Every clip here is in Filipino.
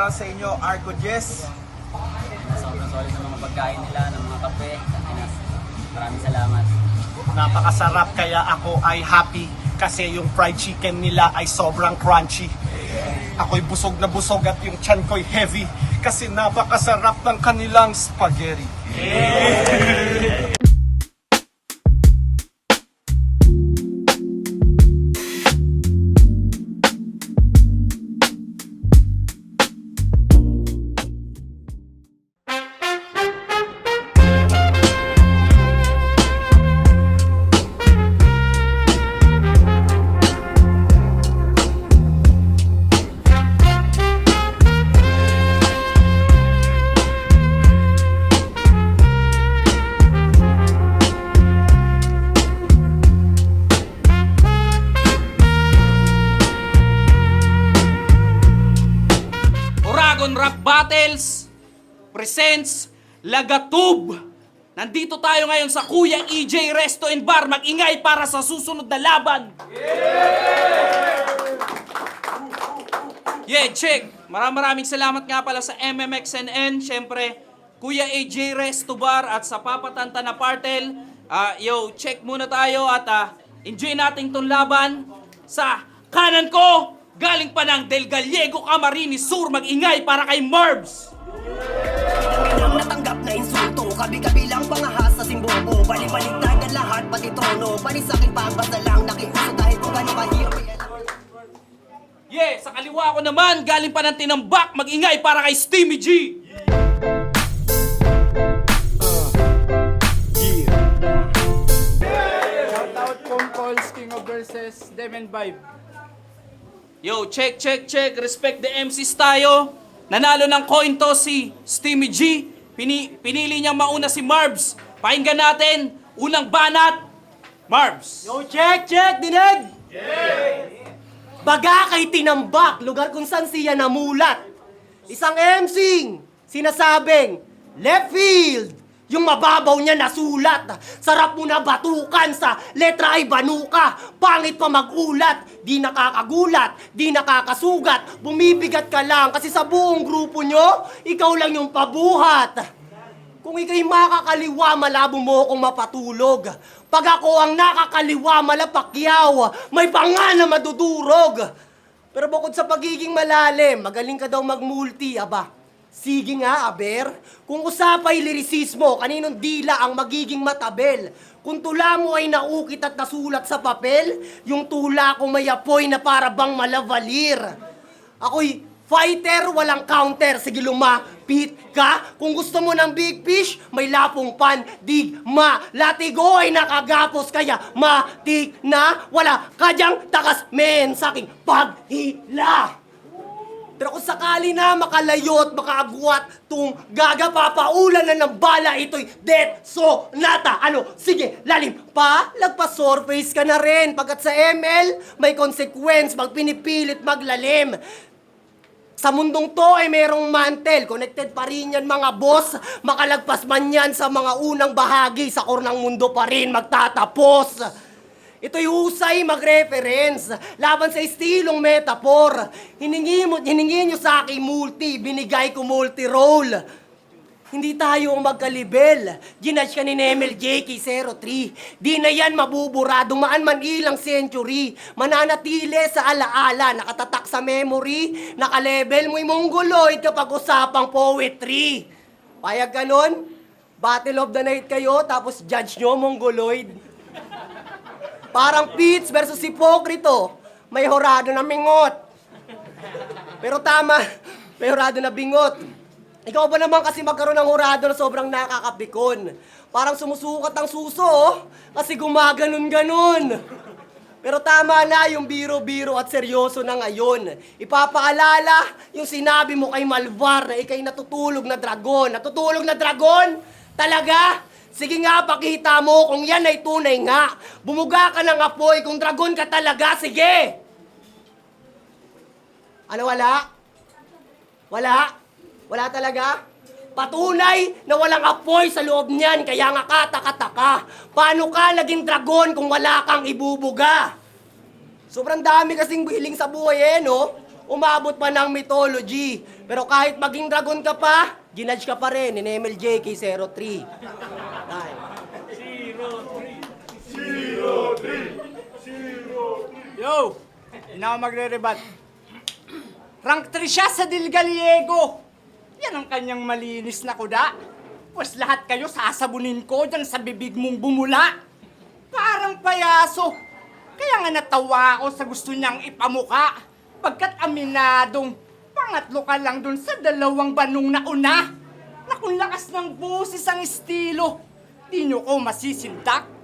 para sa inyo, Arco Jess. Sobrang solid ng mga pagkain nila, ng mga kape. Maraming salamat. Napakasarap kaya ako ay happy kasi yung fried chicken nila ay sobrang crunchy. Ako'y busog na busog at yung tiyan ko'y heavy kasi napakasarap ng kanilang spaghetti. Oragon Rap Battles presents Lagatub. Nandito tayo ngayon sa Kuya EJ Resto and Bar. Mag-ingay para sa susunod na laban. Yeah, check. Maraming salamat nga pala sa MMXNN. Siyempre, Kuya EJ Resto Bar at sa Papatanta na Partel. Check muna tayo at enjoy natin tong laban. Sa kanan ko, galing pa ng Del Gallego, Camarines Sur, mag-ingay para kay Marbs! Ang natanggap na insulto, kabi-kabilang pangahas sa simboko. Bali-baligtad ang lahat, pati trono. Bali sa aking pagbasa lang, nakiuso dahil kung gano'ng kahirap. Yeah, sa kaliwa ko naman, galing pa ng Tinambak, mag-ingay para kay Steamy G! Shoutout Compols, King of Verses, Demen Vibe. Yo, check. Respect the MCs tayo. Nanalo ng coin toss si Steamy G. Pinili niyang mauna si Marbs. Pakinggan natin. Unang banat, Marbs. Yo, check! Dinig! Baga kay Tinambak, lugar kung saan siya namulat. Isang MCing sinasabing, left field. Yung mababaw niya nasulat. Sarap mo na batukan, sa letra ay banuka. Pangit pa magulat. Di nakakagulat, di nakakasugat. Bumibigat ka lang kasi sa buong grupo nyo, ikaw lang yung pabuhat. Kung ikaw'y makakaliwa, malabo mo akong mapatulog. Pag ako ang nakakaliwa, malapakyaw, may panga na madudurog. Pero bukod sa pagiging malalim, magaling ka daw mag-multi, aba. Sige nga, Aber. Kung usapay lirisismo, kaninong dila ang magiging matabel? Kung tula mo ay naukit at nasulat sa papel, yung tula ko may apoy na para bang malavalir. Ako'y fighter, walang counter. Sige, lumapit ka. Kung gusto mo ng big fish, may lapong pandigma. Latigo ay nakagapos, kaya matik na. Wala ka diyang takas men sa aking paghila. Pero kung sakali na makalayo at makaagwat tung gaga, papaulan na ng bala, ito'y death sonata. Ano? Sige, lalim pa, lagpas surface ka na rin. Pagkat sa ML, may consequence, magpinipilit maglalim. Sa mundong to ay merong mantel, connected pa rin yan mga boss. Makalagpas man yan sa mga unang bahagi, sa core ng mundo pa rin magtatapos. Ito'y husay mag-reference, laban sa estilong metaphor. Hiningi nyo sa akin multi, binigay ko multi-role. Hindi tayo ang magkalibel, ginudge ka ni Nemel JK03. Di na yan mabubura, dumaan man ilang century. Mananatili sa alaala, nakatatak sa memory. Naka-level mo'y mongoloid kapag usapang poetry. Payag ka nun? Battle of the night kayo, tapos judge nyo mongoloid. Parang Pitts versus Hipokrito. May horado na mingot. Pero tama, may horado na bingot. Ikaw ba naman kasi magkaroon ng horado na sobrang nakakapikon? Parang sumusukat ang suso, oh, kasi gumaganon-ganon. Pero tama na yung biro-biro at seryoso na ngayon. Ipapaalala yung sinabi mo kay Malvar na ikay natutulog na dragon. Natutulog na dragon? Talaga? Sige nga, pakita mo kung yan ay tunay nga. Bumuga ka ng apoy kung dragon ka talaga. Sige! Ano, wala? Wala? Wala talaga? Patunay na walang apoy sa loob niyan, kaya nga kataka-taka. Paano ka naging dragon kung wala kang ibubuga? Sobrang dami kasing hiling sa buhay no? umabot pa ng mythology. Pero kahit maging dragon ka pa, ginudge ka pa rin ni MLJ K03. Ay. Yo! Hindi na ako magre-rebat. Rank 3 siya sa Del Gallego. Yan ang kanyang malinis na kuda. Pues lahat kayo sasabunin ko dyan sa bibig mong bumula. Parang payaso. Kaya nga natawa ako sa gusto niyang ipamuka. Pagkat aminadong pangatlo ka lang dun sa 2 banong na una. Na kung lakas ng boses ang estilo, di nyo ko masisindak.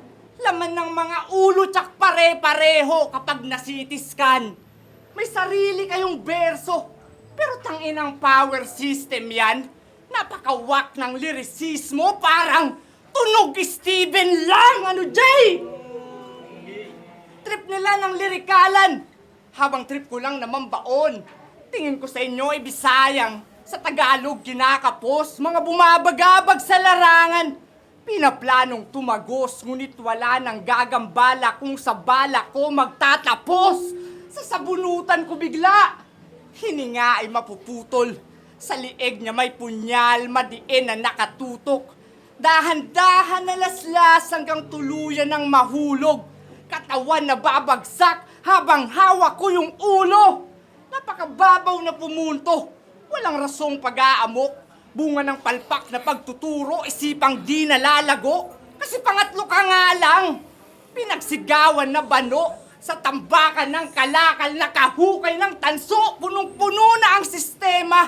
Laman ng mga ulo tsak pare-pareho kapag nasitiskan. May sarili kayong berso, pero tanginang power system yan. Napakawak ng lirisismo, parang tunog Steven lang, ano Jay? Trip nila ng lirikalan, habang trip ko lang naman baon. Tingin ko sa inyo ay Bisayang, sa Tagalog kinakapos, mga bumabagabag sa larangan. Pinaplanong tumagos, ngunit wala nang gagambala kung sa bala ko magtatapos. Sa sabunutan ko bigla, hininga ay mapuputol. Sa lieg niya may punyal, madiin na nakatutok. Dahan-dahan na laslas hanggang tuluyan ng mahulog. Katawan na babagsak habang hawak ko yung ulo. Napakababaw na pumunto, walang rasong pag-aamok. Bunga ng palpak na pagtuturo, isipang di nalalago. Kasi pangatlo ka nga lang. Pinagsigawan na bano sa tambakan ng kalakal na kahukay ng tanso. Punong-puno na ang sistema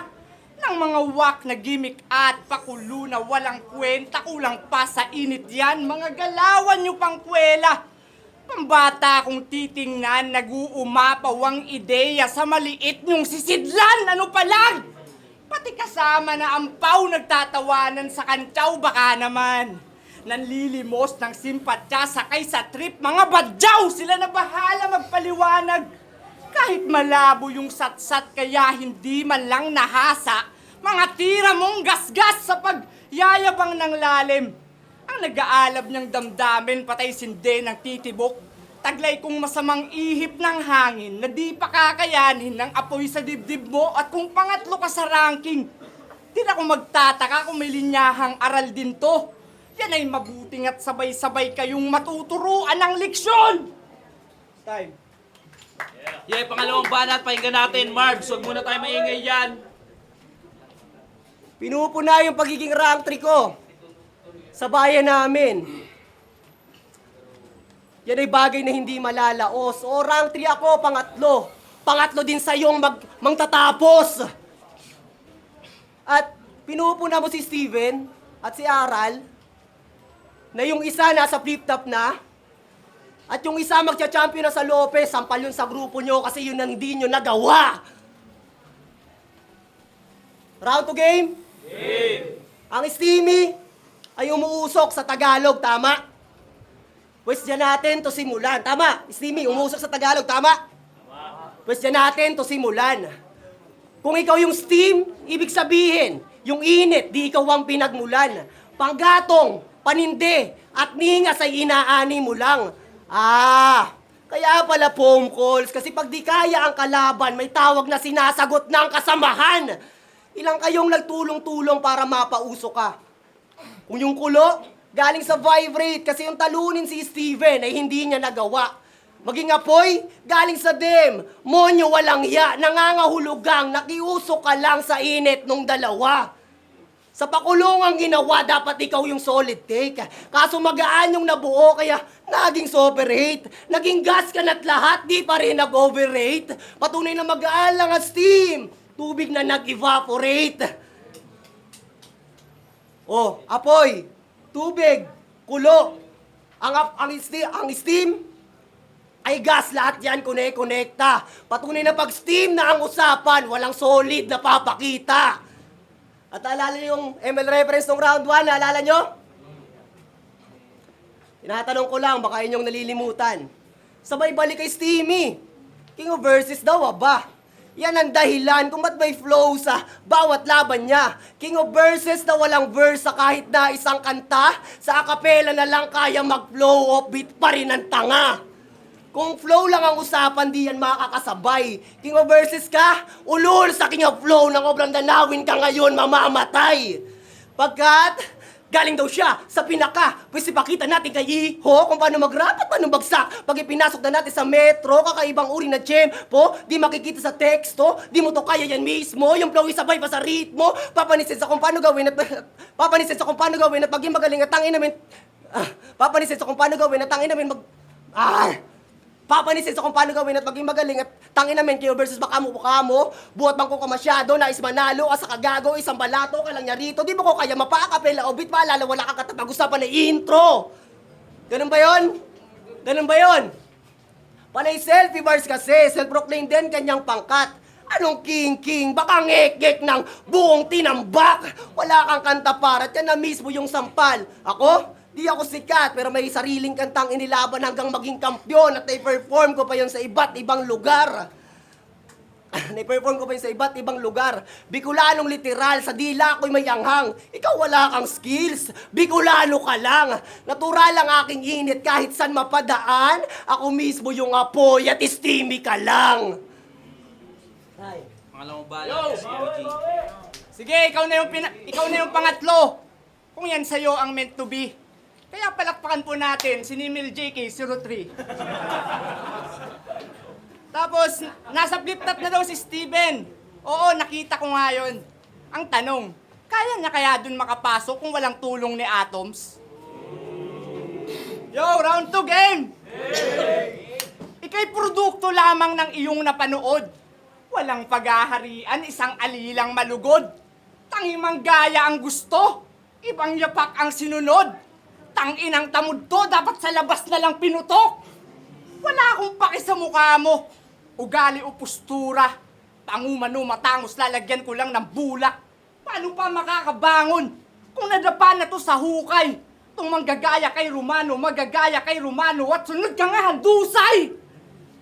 ng mga wak na gimmick at pakulo na walang kwenta. Kulang pa sa init yan, mga galawan nyo pang kwela. Pambata kong titingnan, nag-uumapaw ang ideya sa maliit nyong sisidlan. Ano pa lang? Pati kasama na ampaw nagtatawanan sa kantsaw, baka naman. Nanlilimos ng simpatya sakay sa trip, mga badyaw, sila na bahala magpaliwanag. Kahit malabo yung satsat kaya hindi man lang nahasa, mga tira mong gasgas sa pagyayabang ng lalim. Ang nag-aalab niyang damdamin, patay sinde ng titibok. Taglay kong masamang ihip ng hangin na di pa kakayanin ng apoy sa dibdib mo at kung pangatlo ka sa ranking, di na ako magtataka kung may linyahang aral din to. Yan ay mabuting at sabay-sabay kayong matuturuan ng leksyon. Time. Yeah, pangalawang banat, pakinggan natin. Marbs, huwag muna tayo maingay yan. Pinupuna yung pagiging rank 3 ko sa bayan namin. Yan ay bagay na hindi malalaos. O rank 3 ako, pangatlo. Pangatlo din sa iyong mangtatapos. At pinupuna mo si Steven at si Aral na yung isa nasa flip-top na at yung isa magcha-champion na sa Lopez, sampal yun sa grupo nyo kasi yun ang hindi nyo nagawa. Round to game? Game! Ang Steamy ay umuusok sa Tagalog, tama? Pwes dyan natin to simulan. Tama, Steamy, umusok sa Tagalog, tama? Pwes dyan natin to simulan. Kung ikaw yung steam, ibig sabihin, yung init, di ikaw ang pinagmulan. Panggatong, paninde, at ninga sa inaani mo lang. Kaya pala phone calls, kasi pag di kaya ang kalaban, may tawag na sinasagot ng kasamahan. Ilang kayong nagtulong-tulong para mapauso ka. Kung yung kulo, galing sa vibrate kasi yung talunin si Steven ay hindi niya nagawa. Maging apoy, galing sa dem. Monyo walang ya, nangangahulugang, nakiusok ka lang sa init nung dalawa. Sa pakulungang ginawa, dapat ikaw yung solid take. Kaso magaan yung nabuo, kaya naging superate. Naging gas ka na't lahat, di pa rin nag-overrate. Patunay na magaan lang ang steam. Tubig na nag-evaporate. Oh, apoy, tubig, kulo. Ang steam ay gas, lahat yan konekta. Patunay na pag steam na ang usapan, walang solid na papakita. At alala niyo yung ML reference ng round 1, naalala nyo? Tinatanong ko lang, baka inyong nalilimutan. Sabay balik kay Steamy. King of Verses daw, ba? Yan ang dahilan kung ba't may flow sa bawat laban niya. King of Verses na walang verse sa kahit na isang kanta. Sa akapela na lang kaya mag-flow off beat pa rin ang tanga. Kung flow lang ang usapan, di yan makakasabay. King of Verses ka, ulul sa King of Flow nang obrang danawin ka ngayon, mamamatay. Pagkat, galing daw siya sa pinaka. Pwes ipakita natin kay Iho kung paano mag-rap at paano bagsak. Pag ipinasok na natin sa metro, kakaibang uri na tempo, di makikita sa teksto, di mo to kaya yan mismo. Yung flow isabay pa sa ritmo, papanisin sa kung paano gawin at papanisin sa kung paano gawin at maging magaling at tangin namin. Papanisin sa kung paano gawin at tangin namin papanisin sa kung paano gawin at maging magaling at tangin namin kayo versus baka mo, buhat bang ko ka masyado, nais manalo ka sa kagago, isang balato ka lang niya rito, di mo ko kaya mapakapela o bit maalala, wala ka katapag-usapan na intro. Ganun ba yun? Ganun ba yun? Panay selfie bars kasi, self-proclaimed din kanyang pangkat. Anong king, baka ngek-ngek ng buong tinambak. Wala kang kanta para, yan na mismo yung sampal. Ako? Di ako sikat, pero may sariling kantang inilaban hanggang maging kampyon at na-perform ko pa yun sa iba't ibang lugar. Na-perform ko pa yun sa iba't ibang lugar. Bicolanong literal, sa dila ako'y may anghang. Ikaw wala kang skills, Bicolano ka lang. Natural ang aking init kahit saan mapadaan. Ako mismo yung apoy at steamy ka lang. Ay. Pangalawang bala, si OG. Sige, ikaw na yung pangatlo. Kung yan sa'yo ang meant to be. Kaya palakpakan po natin si Nimil JK03. Tapos, nasa flip-top na daw si Steven. Oo, nakita ko nga yun. Ang tanong, kaya niya kaya dun makapasok kung walang tulong ni Atoms? Yo, round 2 game! Ika'y produkto lamang ng iyong napanood. Walang paghaharian, isang alilang malugod. Tangimang gaya ang gusto, ibang yapak ang sinunod. Tanginang tamod to, dapat sa labas na lang pinutok. Wala akong paki sa mukha mo. Ugali o postura. Pangumano matangos, lalagyan ko lang ng bulak. Paano pa makakabangon? Kung nadapa na to sa hukay. Itong manggagaya kay Romano, magagaya kay Romano, at sunod ka nga handusay.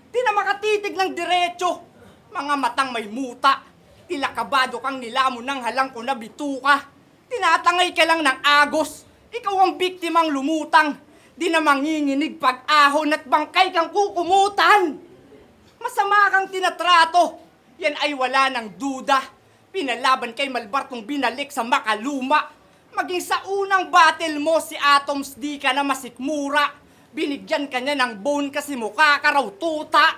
Di na makatitig ng diretso. Mga matang may muta. Tila kabado kang nilamon ng halang ko na bituka. Tinatangay ka lang ng agos. Ikaw ang biktimang lumutang, di na manginginig pag-ahon at bangkay kang kukumutan. Masama kang tinatrato, yan ay wala ng duda. Pinalaban kay Malbartong binalik sa makaluma. Maging sa unang battle mo si Atoms di ka na masikmura. Binigyan ka niya ng bone kasi mukha ka raw tuta.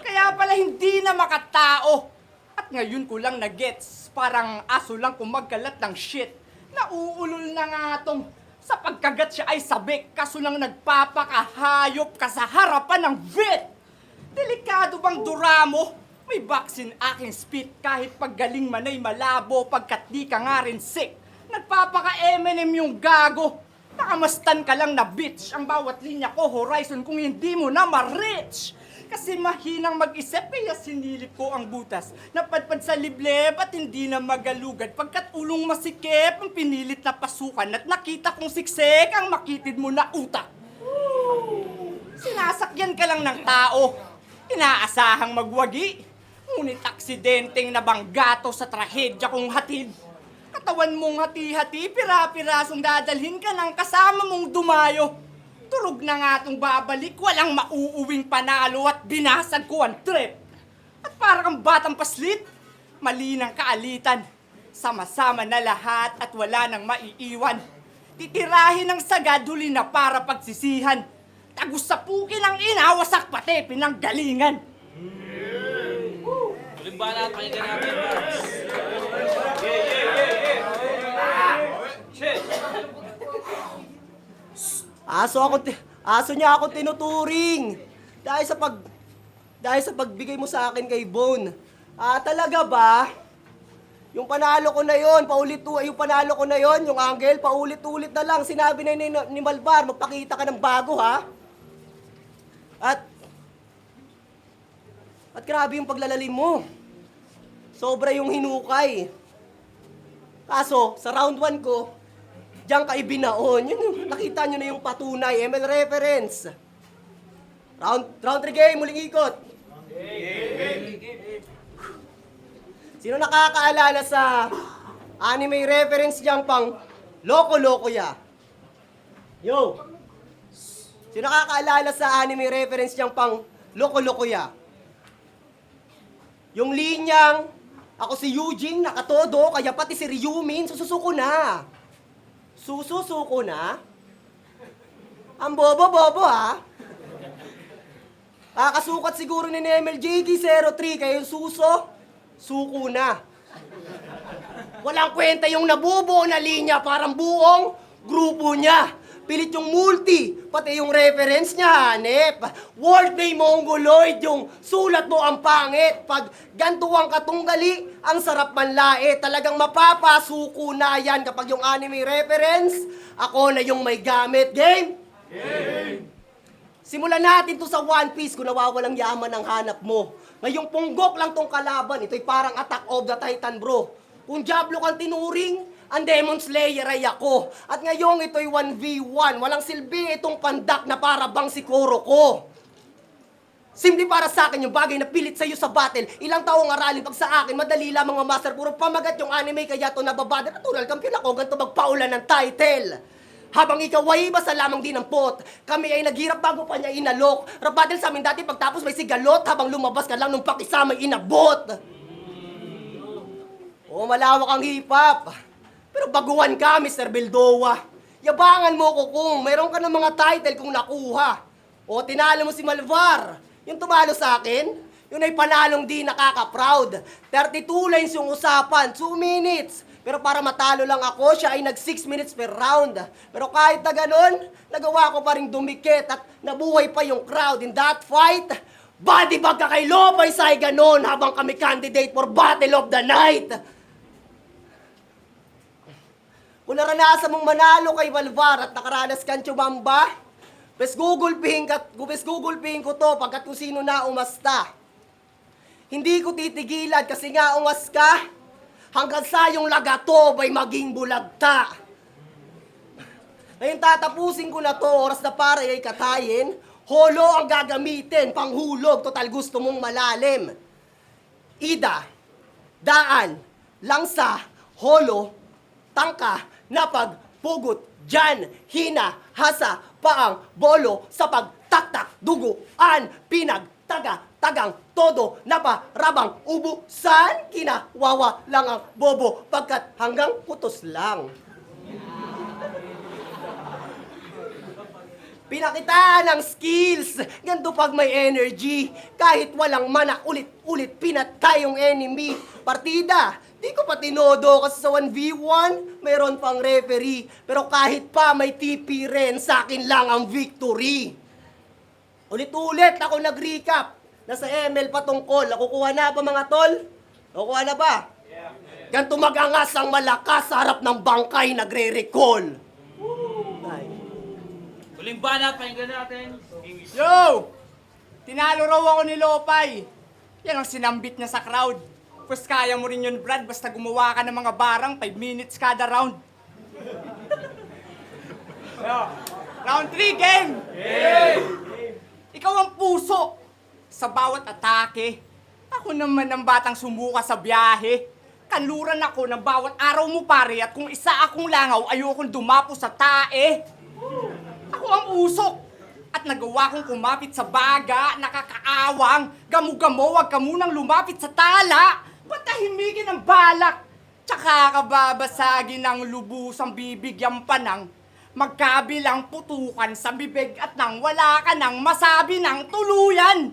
Kaya pala hindi na makatao. At ngayon ko lang na-gets, parang aso lang kung magkalat ng shit. Nauulol na nga tong sa pagkagat siya ay sabik, kaso lang nagpapakahayop ka sa harapan ng vet. Delikado bang duramo? May vaccine aking spit kahit paggaling man ay malabo pagkat di ka nga rin sick. Nagpapaka-M&M yung gago. Nakamastan ka lang na bitch. Ang bawat linya ko horizon kung hindi mo na ma-reach. Kasi mahinang mag-isip, kaya sinilip ko ang butas. Napadpad sa libleb at hindi na magalugad. Pagkat ulong masikip, ang pinilit na pasukan. At nakita kong siksik, ang makitid mo na utak. Sinasakyan ka lang ng tao. Inaasahang magwagi. Ngunit aksidenteng nabanggato sa trahedya kong hatid. Katawan mong hati-hati, pira-pirasong dadalhin ka ng kasama mong dumayo. Turog na nga itong babalik, walang mauuwing panalo at binasag ko ang trip. At para kang batang paslit, mali ng kaalitan. Sama-sama na lahat at wala nang maiiwan. Titirahin ng sagad, huli na para pagsisihan. Tagus sa pukin ang ina, wasak pati pinanggalingan. Uling bala at pakinggan natin, Barbs. Aso niya ako tinuturing. Dahil sa pagbigay mo sa akin kay Bone. Talaga ba? Yung panalo ko na yon, yung angle, paulit-ulit na lang. Sinabi na ni Malbar, magpakita ka ng bago, ha? At grabe yung paglalalim mo. Sobra yung hinukay. Kaso, sa round 1 ko, diyan ka ibinaon. Yun, nakita nyo na yung patunay. ML reference. Round 3 game, muling ikot. Sino nakakaalala sa anime reference diyang pang Loko Loko Ya? Yo! Sino nakakaalala sa anime reference niyang pang Loko-Loko Ya? Yung linyang, ako si Eugene, nakatodo, kaya pati si Ryumin, sususuko na. Sususuko na? Ang bobo-bobo, ha? Kakasukat siguro ni MLJD03, kaya yung suko na. Walang kwenta yung nabubuo na linya, parang buong grupo niya. Pilit yung multi, pati yung reference niya, hanep. Word name Mongoloid, yung sulat mo ang pangit. Pag ganito ang katunggali, ang sarap manlait. Talagang mapapasuko na yan kapag yung anime reference, ako na yung may gamit. Game? Game! Simulan natin to sa One Piece kung nawawalang yaman ang hanap mo. Ngayong punggok lang tong kalaban, ito'y parang Attack of the Titan, bro. Kung Diablo kang tinuring, ang Demon Slayer ay ako. At ngayong ito'y 1v1. Walang silbi itong pandak na para bang si Kuroko. Simple para sa akin yung bagay na pilit sa'yo sa battle. Ilang taong aralin pag sa akin, madali lamang mga master. Puro pamagat yung anime, kaya to nababada. Natural, kampiyon ako, ganito magpaulan ng title. Habang ikaw ay basta lamang din ang pot. Kami ay naghirap bago pa niya inalok. Rap battle sa amin dati pagtapos may sigalot. Habang lumabas ka lang nung pakisamay inabot. Oo, malawak ang hip-hop. Pero baguhan ka, Mr. Bildowa. Yabangan mo ko kung mayroon ka ng mga title kung nakuha. O tinalo mo si Malvar. Yung tumalo sa akin, yun ay panalong di nakaka-proud. 32 lines yung usapan, 2 minutes. Pero para matalo lang ako, siya ay nag 6 minutes per round. Pero kahit na ganun, nagawa ko pa rin dumikit at nabuhay pa yung crowd in that fight. Body bag ka kay Lopay say ganon habang kami candidate for Battle of the Night. Kung naranasan mong manalo kay Valvar at nakaranas kang tsumamba, gugulpihin ko to pagkat kung sino na umasta. Hindi ko titigilan kasi nga umas ka, hanggang sa yung lagato ay maging bulagta. Ngayon tatapusin ko na to, oras na para ay katayin, holo ang gagamitin, panghulog, total gusto mong malalim. Ida, daan, langsa, holo, tangka, napagpugot, dyan, hina, hasa, paang, bolo, sa pagtaktak, duguan, tagang, todo, naparabang, ubusan, kinawawa lang ang bobo, pagkat hanggang putos lang. Pinakitaan ng skills, ganito pag may energy, kahit walang mana, ulit-ulit pinatay yung enemy. Partida, di ko pa tinodo kasi sa 1v1, mayroon pang referee. Pero kahit pa may TP rin, sa akin lang ang victory. Ulit-ulit ako nag-recap. Nasa ML pa tungkol. Nakukuha na ba mga tol? Nakukuha na ba? Ganito mag-angas ang malakas sa harap ng bangkay nagre-recall. Huling banat, pakinggan natin. Yo! Tinalo raw ako ni Lopay. Yan ang sinambit niya sa crowd. Pues kaya mo rin yun, Brad, basta gumawa ka ng mga barang, 5 minutes kada round. Yo, round 3, game! Ikaw ang puso sa bawat atake. Ako naman ang batang sumuka sa biyahe. Kanluran ako ng bawat araw mo, pare, at kung isa akong langaw, ayokong dumapo sa tae. Ako ang usok at nagawa kong kumapit sa baga, nakakaawang, gamu-gamo, wag ka munang lumapit sa tala. Patahimigin ang balak, tsaka kababasagin ng lubusang bibigyan pa ng magkabilang putukan sa bibig at nang wala ka nang masabi ng tuluyan.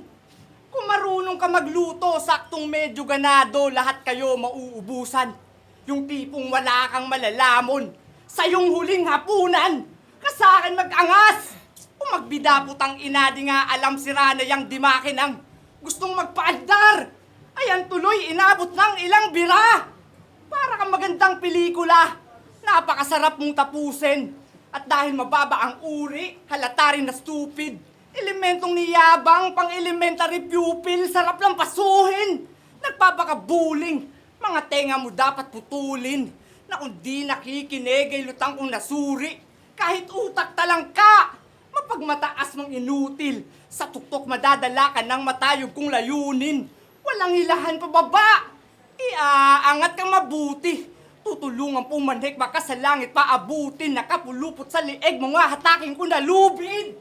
Kung marunong ka magluto, saktong medyo ganado, lahat kayo mauubusan. Yung tipong wala kang malalamon sa iyong huling hapunan. Kasakin mag-angas! Kung magbidaputang inadi nga alam sira na yang dimakin ang gustong magpaandar. Ayan tuloy, inabot ng ilang bira. Para kang magandang pelikula. Napakasarap mong tapusin. At dahil mababa ang uri, halata rin na stupid. Elementong niyabang, pang elementary pupil, sarap lang pasuhin. Nagpapakabuling. Mga tenga mo dapat putulin. Na kung di nakikinig ay lutang kong nasuri. Kahit utak talang ka, mapagmataas mong inutil. Sa tuktok madadala ka ng matayog kong layunin. Walang hilahan pababa. Iaangat kang mabuti. Tutulungan pumanhik baka sa langit paabutin. Nakapulupot sa lieg mga hataking ko na lubid.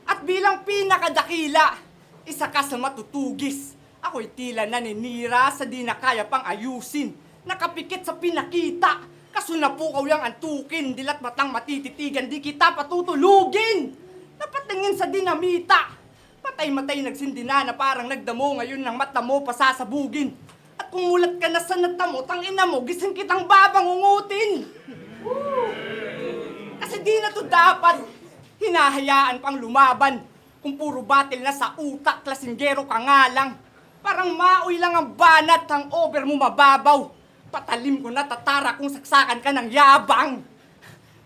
At bilang pinakadakila, isa ka sa matutugis. Ako'y tila naninira sa di na kaya pang ayusin. Nakapikit sa pinakita. Kasunapukaw yang antukin. Dilat matang matititigan, di kita patutulugin. Napatingin sa dinamita. Patay-matay nagsindina na parang nagdamo. Ngayon ng mata mo pasasabugin. At kung mulat ka na sa natamo, tangina mo, gising kitang babangungutin. Kasi di na to dapat. Hinahayaan pang lumaban. Kung puro batil na sa utak, lasinggero ka nga lang. Parang maoy lang ang banat, ang over mo mababaw. Patalim ko na tatara kung saksakan ka ng yabang.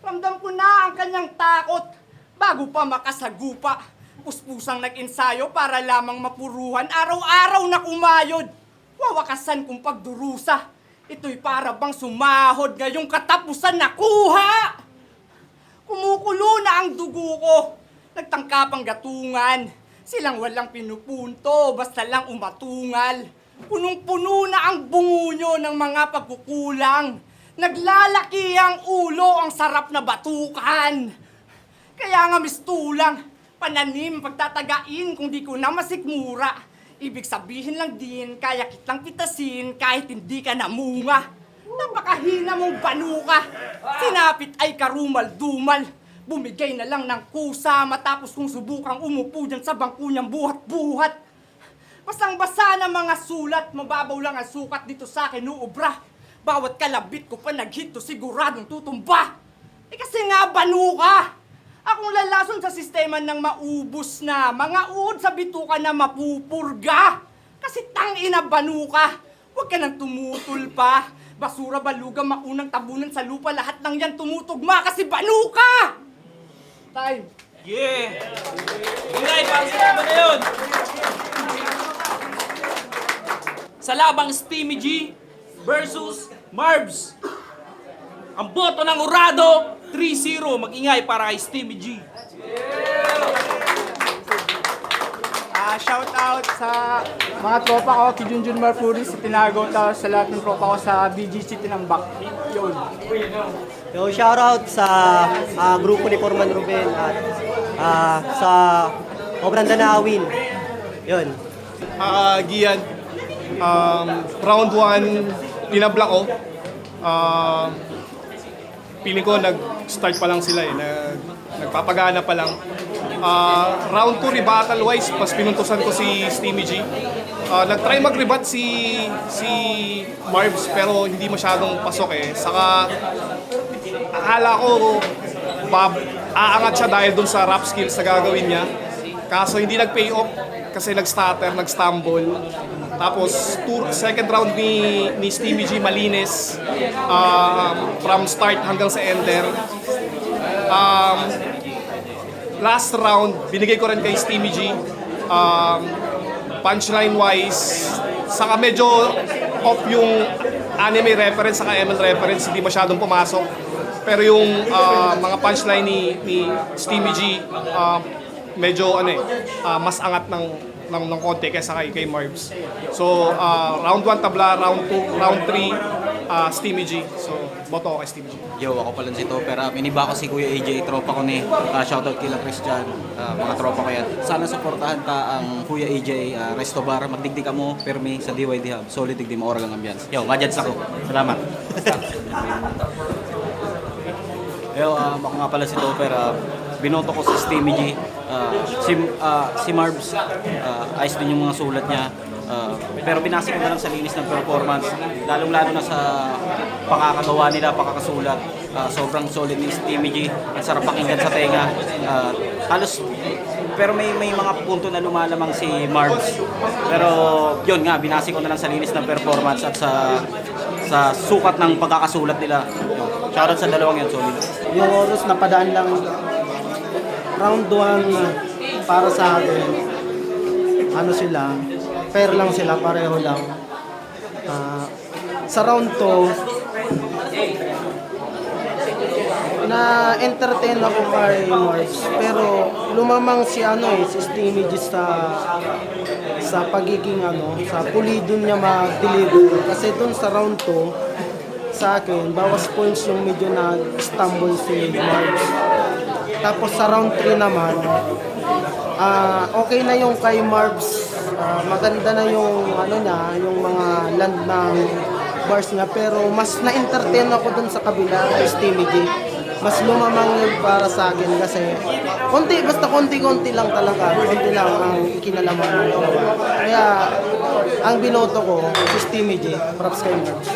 Ramdam ko na ang kanyang takot. Bago pa makasagupa, puspusang nag-ensayo para lamang mapuruhan. Araw-araw na kumayod. Wawakasan kong pagdurusa. Ito'y para bang sumahod ngayong katapusan nakuha. Kumukulo na ang dugo ko. Nagtangkapang gatungan. Silang walang pinupunto, basta lang umatungal. Punong-puno na ang bungunyo ng mga pagkukulang. Naglalaki ang ulo, ang sarap na batukan. Kaya nga mistulang, pananim pagtatagain kung di ko na masikmura. Ibig sabihin lang din, kaya kitang pitasin kahit hindi ka namunga. Napakahina mong banuka. Sinapit ay karumal-dumal. Bumigay na lang ng kusa matapos kong subukang umupo dyan sa bangko niyang buhat-buhat. Basang-basa na mga sulat, mababaw lang ang sukat dito sa akin uubra. Bawat kalabit ko pa naghito siguradong tutumba. Kasi nga banuka. Akong lalason sa sistema ng maubos na mga uod sa bituka na mapupurga. Kasi tangina banuka. Huwag ka nang tumutol pa. Basura, baluga, maunang tabunan sa lupa, lahat ng yan tumutugma kasi banuka! Time. Yeah! Ingay, para sa laban na yun! Sa labang Steamy G versus Marbs. Ang boto ng Urado, 3-0. Mag-ingay para kay Steamy G. Shout out sa mga tropa ko, kay Junjun Marpuri, sa Tinago, tapos sa lahat ng tropa ko sa BGC Tinambak. Yun. Yo, shoutout sa grupo ni Forman Ruben at sa Obrang Danawin. Yun. Gian, round 1, tinabla ko. Piling ko nag-start pa lang sila nagpapagana pa lang. Round 2, rebuttal wise, pas pinuntusan ko si Steamy G. Nag-try mag-rebat si Marbs pero hindi masyadong pasok Saka akala ko aangat siya dahil dun sa rap skills na gagawin niya. Kaso hindi nag-pay off kasi nag-stutter, nag-stumble. Tapos second round ni Steamy G malinis from start hanggang sa ender. Last round, binigay ko rin kay Steamy G. Punchline-wise, saka medyo off yung anime reference saka ML reference, hindi masyadong pumasok. Pero yung mga punchline ni Steamy G, medyo mas angat ng konti kaysa kay Marbs. So, round 1 tabla, round 2, round 3, Steamy G. So, boto ako kay Steamy G. Yo, ako pala si Topper. Miniba ko si Kuya AJ, tropa ko ni. Shoutout kila Christian, mga tropa ko yan. Sana supportahan ka ang Kuya AJ, Resto Bar. Magdigdig ka mo, permi sa DYD Hub. Solid digdi mo, oragang ambiance. Yo, majads ako. Salamat. Yo, ako nga pala si Topper. Binoto ko si Steamy G. Si Marbs, ayos din yung mga sulat niya. Pero binasa ko na lang sa linis ng performance, lalong-lalo na sa pakakagawa nila, pakakasulat. Sobrang solid ni Steamy G. Ang sarap pakinggan sa tenga. Pero may mga punto na lumalamang si Marbs. Pero yun nga, binasa ko na lang sa linis ng performance at sa sukat ng pagkakasulat nila. Shoutout sa dalawang yan, solid. Yung oras na padaan lang round 1 para sa akin, sila, fair lang sila, pareho lang. Sa round 2, na-entertain ako kay Marbs, pero lumamang si Steamy G sa pagiging sa pulido niya mag-deliver. Kasi dun sa round 2, sa akin, bawas points yung medyo na-stumble si Marbs. Tapos sa round 3 naman, okay na yung kay Marbs. Maganda na yung ano niya, yung mga land ng bars niya, pero mas na-entertain ako dun sa kabila kay Steamy J. Mas lumamang yun para sa akin kasi basta konti-konti lang talaga, konti lang ang ikinalaman ng dalawa. Kaya ang binoto ko si Steamy J, props kay Marbs.